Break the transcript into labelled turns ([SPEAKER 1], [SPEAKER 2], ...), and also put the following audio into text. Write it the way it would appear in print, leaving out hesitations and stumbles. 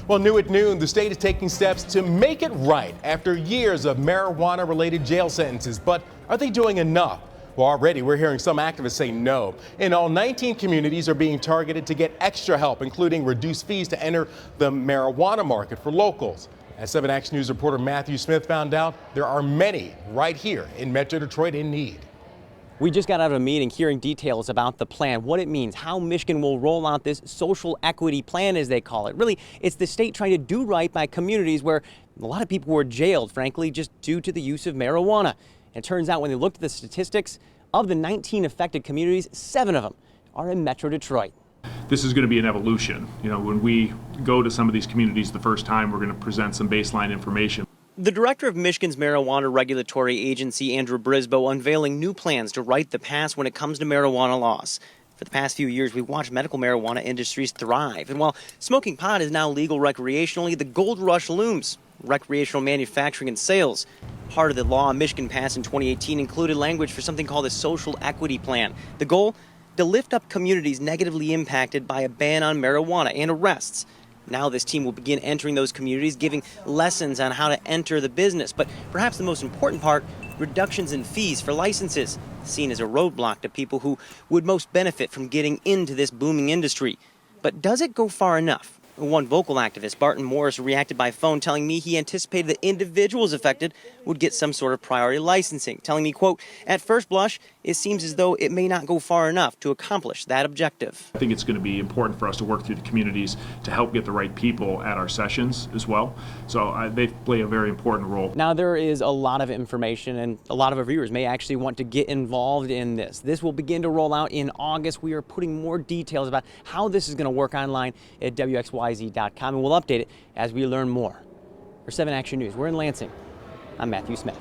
[SPEAKER 1] Well, new at noon, the state is taking steps to make it right after years of marijuana-related jail sentences. But are they doing enough? Well, already we're hearing some activists say no. In all, 19 communities are being targeted to get extra help, including reduced fees to enter the marijuana market for locals. As 7 Action News reporter Matthew Smith found out, there are many right here in Metro Detroit in need.
[SPEAKER 2] We just got out of a meeting hearing details about the plan, what it means, how Michigan will roll out this social equity plan, as they call it. Really, it's the state trying to do right by communities where a lot of people were jailed, frankly, just due to the use of marijuana. And it turns out when they looked at the statistics, of the 19 affected communities, 7 of them are in Metro Detroit.
[SPEAKER 3] This is going to be an evolution. You know, when we go to some of these communities the first time, we're going to present some baseline information.
[SPEAKER 2] The director of Michigan's marijuana regulatory agency, Andrew Brisboe, unveiling new plans to right the past when it comes to marijuana laws. For the past few years, we've watched medical marijuana industries thrive. And while smoking pot is now legal recreationally, the gold rush looms. Recreational manufacturing and sales. Part of the law Michigan passed in 2018 included language for something called a social equity plan. The goal? To lift up communities negatively impacted by a ban on marijuana and arrests. Now this team will begin entering those communities, giving lessons on how to enter the business. But perhaps the most important part, reductions in fees for licenses, seen as a roadblock to people who would most benefit from getting into this booming industry. But does it go far enough? One vocal activist, Barton Morris, reacted by phone telling me he anticipated that individuals affected would get some sort of priority licensing, telling me, quote, at first blush, it seems as though it may not go far enough to accomplish that objective.
[SPEAKER 3] I think it's going to be important for us to work through the communities to help get the right people at our sessions as well. So they play a very important role.
[SPEAKER 2] Now there is a lot of information and a lot of our viewers may actually want to get involved in this. This will begin to roll out in August. We are putting more details about how this is going to work online at WXYZ.com, and we'll update it as we learn more. For 7 Action News, we're in Lansing. I'm Matthew Smith.